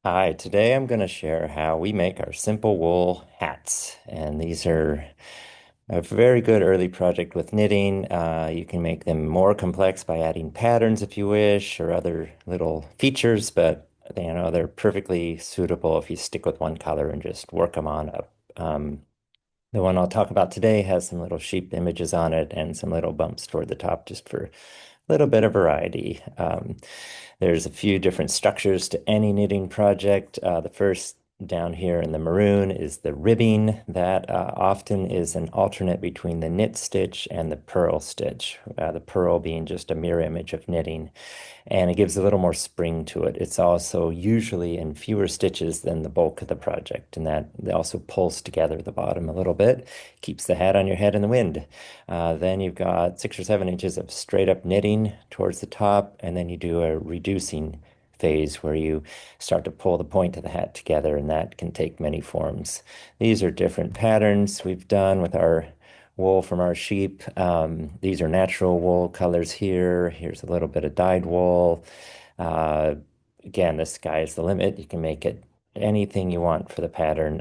Hi, today I'm going to share how we make our simple wool hats. And these are a very good early project with knitting. You can make them more complex by adding patterns if you wish, or other little features, but they're perfectly suitable if you stick with one color and just work them on up. The one I'll talk about today has some little sheep images on it and some little bumps toward the top just for a little bit of variety. There's a few different structures to any knitting project. The first down here in the maroon is the ribbing. That often is an alternate between the knit stitch and the purl stitch, the purl being just a mirror image of knitting, and it gives a little more spring to it. It's also usually in fewer stitches than the bulk of the project, and that also pulls together the bottom a little bit, keeps the hat on your head in the wind. Then you've got 6 or 7 inches of straight up knitting towards the top, and then you do a reducing phase where you start to pull the point of the hat together, and that can take many forms. These are different patterns we've done with our wool from our sheep. These are natural wool colors here. Here's a little bit of dyed wool. Uh, Again, the sky is the limit. You can make it anything you want for the pattern.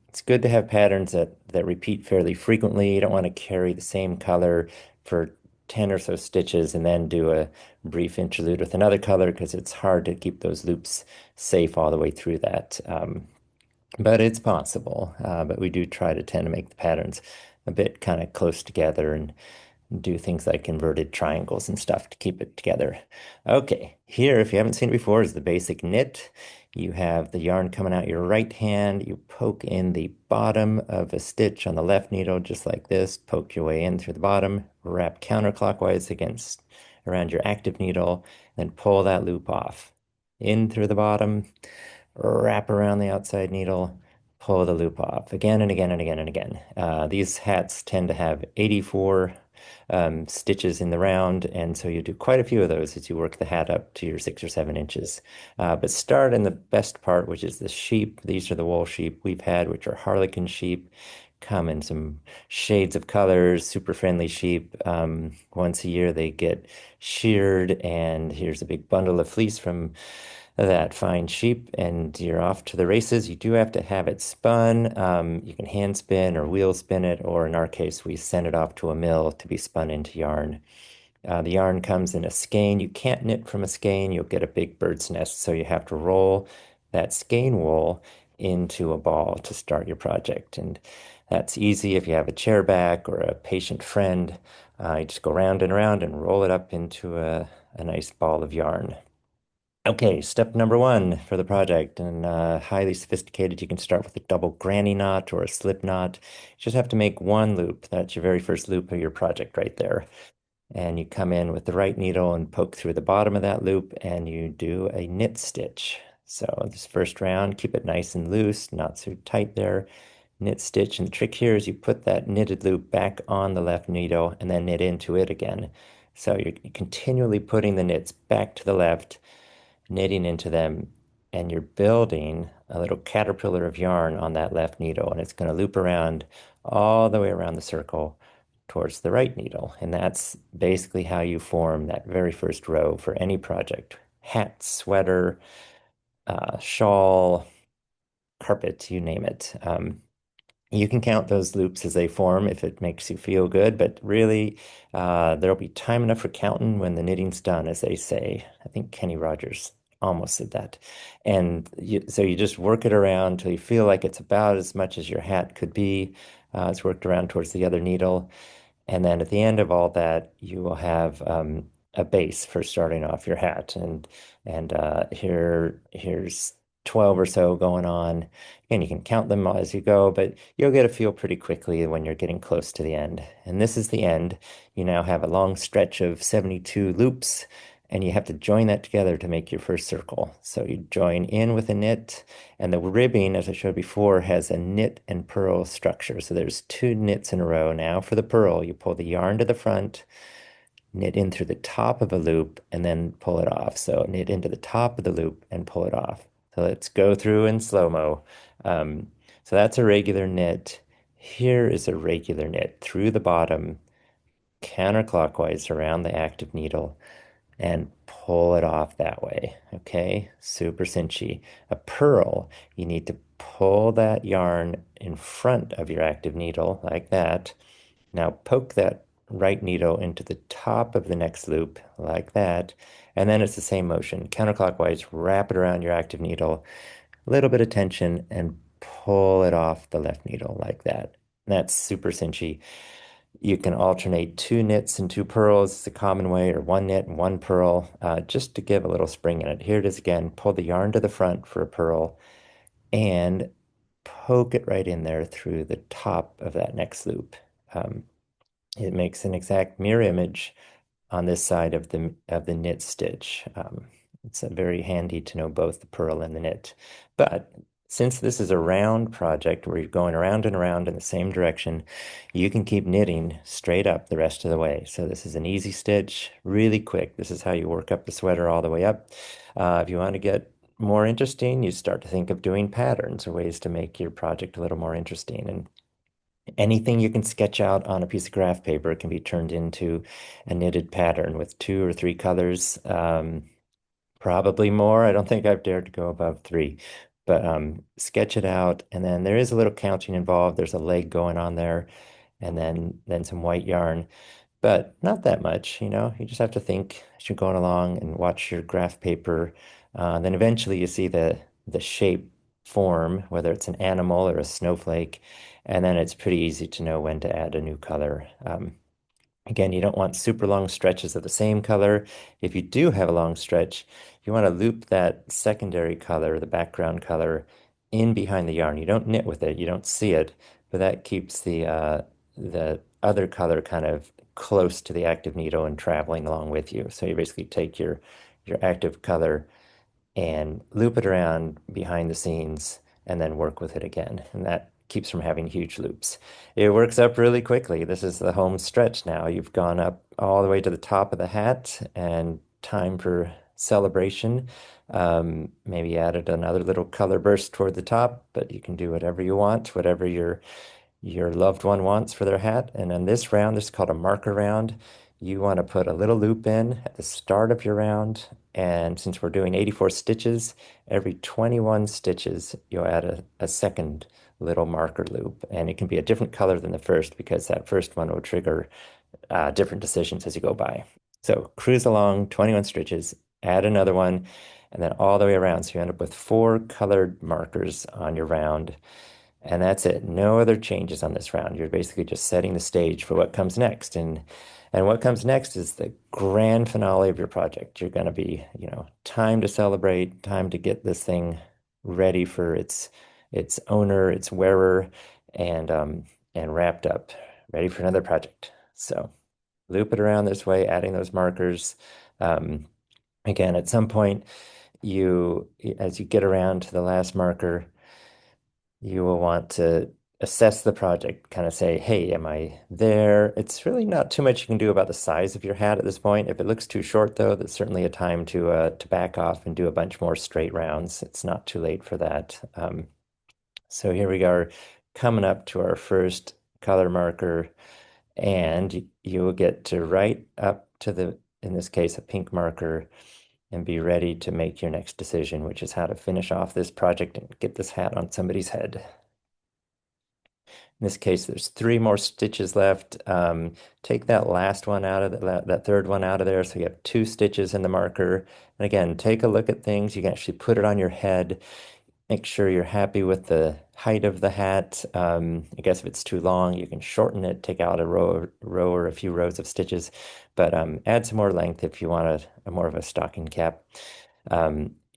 It's good to have patterns that repeat fairly frequently. You don't want to carry the same color for 10 or so stitches and then do a brief interlude with another color because it's hard to keep those loops safe all the way through that. But it's possible. But we do try to tend to make the patterns a bit kind of close together and do things like inverted triangles and stuff to keep it together. Okay, here, if you haven't seen it before, is the basic knit. You have the yarn coming out your right hand. You poke in the bottom of a stitch on the left needle, just like this. Poke your way in through the bottom, wrap counterclockwise against around your active needle, then pull that loop off. In through the bottom, wrap around the outside needle, pull the loop off again and again and again and again. These hats tend to have 84 stitches in the round, and so you do quite a few of those as you work the hat up to your 6 or 7 inches. But start in the best part, which is the sheep. These are the wool sheep we've had, which are harlequin sheep. Come in some shades of colors, super friendly sheep. Once a year they get sheared, and here's a big bundle of fleece from that fine sheep, and you're off to the races. You do have to have it spun. You can hand spin or wheel spin it, or in our case, we send it off to a mill to be spun into yarn. The yarn comes in a skein. You can't knit from a skein, you'll get a big bird's nest, so you have to roll that skein wool into a ball to start your project. And that's easy if you have a chair back or a patient friend. You just go round and around and roll it up into a nice ball of yarn. Okay, step number one for the project, and highly sophisticated. You can start with a double granny knot or a slip knot. You just have to make one loop. That's your very first loop of your project right there. And you come in with the right needle and poke through the bottom of that loop, and you do a knit stitch. So this first round, keep it nice and loose, not so tight there. Knit stitch, and the trick here is you put that knitted loop back on the left needle and then knit into it again. So you're continually putting the knits back to the left, knitting into them, and you're building a little caterpillar of yarn on that left needle, and it's going to loop around all the way around the circle towards the right needle. And that's basically how you form that very first row for any project. Hat, sweater, shawl, carpet, you name it. You can count those loops as they form if it makes you feel good, but really, there'll be time enough for counting when the knitting's done, as they say. I think Kenny Rogers almost said that. And so you just work it around till you feel like it's about as much as your hat could be. It's worked around towards the other needle. And then at the end of all that, you will have a base for starting off your hat. And here's 12 or so going on. And you can count them as you go, but you'll get a feel pretty quickly when you're getting close to the end. And this is the end. You now have a long stretch of 72 loops, and you have to join that together to make your first circle. So you join in with a knit, and the ribbing, as I showed before, has a knit and purl structure. So there's two knits in a row. Now for the purl, you pull the yarn to the front, knit in through the top of a loop, and then pull it off. So knit into the top of the loop and pull it off. So let's go through in slow-mo. So that's a regular knit. Here is a regular knit through the bottom, counterclockwise around the active needle, and pull it off that way. Okay, super cinchy. A pearl, you need to pull that yarn in front of your active needle like that. Now poke that right needle into the top of the next loop like that. And then it's the same motion. Counterclockwise, wrap it around your active needle, a little bit of tension, and pull it off the left needle like that. That's super cinchy. You can alternate two knits and two pearls. It's a common way, or one knit and one pearl, just to give a little spring in it. Here it is again. Pull the yarn to the front for a pearl and poke it right in there through the top of that next loop. Um, it makes an exact mirror image on this side of the knit stitch. It's very handy to know both the purl and the knit. But since this is a round project where you're going around and around in the same direction, you can keep knitting straight up the rest of the way. So this is an easy stitch, really quick. This is how you work up the sweater all the way up. If you want to get more interesting, you start to think of doing patterns or ways to make your project a little more interesting. And anything you can sketch out on a piece of graph paper can be turned into a knitted pattern with two or three colors, probably more. I don't think I've dared to go above three, but sketch it out. And then there is a little counting involved. There's a leg going on there, and then some white yarn, but not that much, you know. You just have to think as you're going along and watch your graph paper. Then eventually you see the shape form, whether it's an animal or a snowflake, and then it's pretty easy to know when to add a new color. Again, you don't want super long stretches of the same color. If you do have a long stretch, you want to loop that secondary color, the background color, in behind the yarn. You don't knit with it, you don't see it, but that keeps the other color kind of close to the active needle and traveling along with you. So you basically take your active color and loop it around behind the scenes and then work with it again. And that keeps from having huge loops. It works up really quickly. This is the home stretch now. You've gone up all the way to the top of the hat and time for celebration. Maybe added another little color burst toward the top, but you can do whatever you want, whatever your loved one wants for their hat. And in this round, this is called a marker round. You want to put a little loop in at the start of your round. And since we're doing 84 stitches, every 21 stitches, you'll add a second little marker loop. And it can be a different color than the first because that first one will trigger different decisions as you go by. So cruise along, 21 stitches, add another one, and then all the way around. So you end up with four colored markers on your round. And that's it. No other changes on this round. You're basically just setting the stage for what comes next. And what comes next is the grand finale of your project. You're going to be, you know, time to celebrate, time to get this thing ready for its owner, its wearer, and wrapped up, ready for another project. So loop it around this way, adding those markers. Um, Again, at some point, as you get around to the last marker, you will want to assess the project, kind of say, hey, am I there? It's really not too much you can do about the size of your hat at this point. If it looks too short, though, that's certainly a time to back off and do a bunch more straight rounds. It's not too late for that. So here we are coming up to our first color marker, and you will get to right up to in this case, a pink marker, and be ready to make your next decision, which is how to finish off this project and get this hat on somebody's head. In this case, there's three more stitches left. Take that last one out of that third one out of there. So you have two stitches in the marker. And again, take a look at things. You can actually put it on your head. Make sure you're happy with the height of the hat. I guess if it's too long, you can shorten it, take out a row or a few rows of stitches, but add some more length if you want a more of a stocking cap.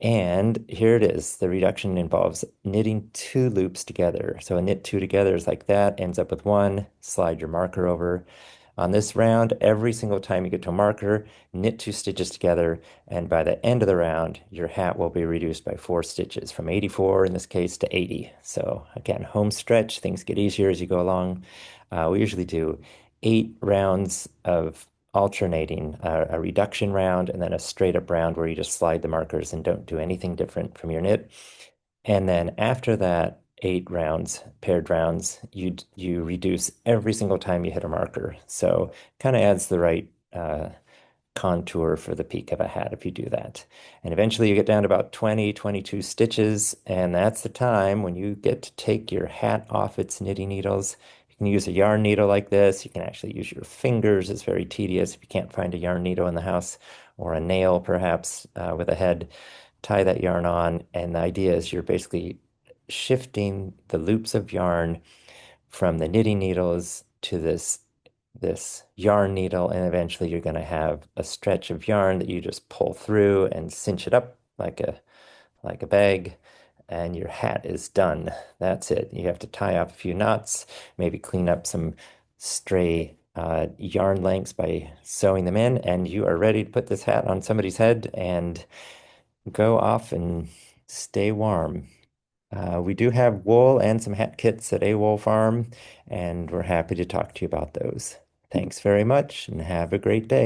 And here it is. The reduction involves knitting two loops together. So a knit two together is like that, ends up with one, slide your marker over. On this round, every single time you get to a marker, knit two stitches together, and by the end of the round, your hat will be reduced by four stitches, from 84 in this case to 80. So again, home stretch, things get easier as you go along. We usually do 8 rounds of alternating, a reduction round and then a straight up round where you just slide the markers and don't do anything different from your knit. And then after that, 8 rounds, paired rounds, you reduce every single time you hit a marker. So kind of adds the right contour for the peak of a hat if you do that. And eventually you get down to about 20, 22 stitches, and that's the time when you get to take your hat off its knitting needles. You can use a yarn needle like this. You can actually use your fingers. It's very tedious if you can't find a yarn needle in the house, or a nail perhaps with a head. Tie that yarn on, and the idea is you're basically shifting the loops of yarn from the knitting needles to this yarn needle, and eventually you're going to have a stretch of yarn that you just pull through and cinch it up like a bag, and your hat is done. That's it. You have to tie off a few knots, maybe clean up some stray yarn lengths by sewing them in, and you are ready to put this hat on somebody's head and go off and stay warm. We do have wool and some hat kits at AWOoLFarm, and we're happy to talk to you about those. Thanks very much and have a great day.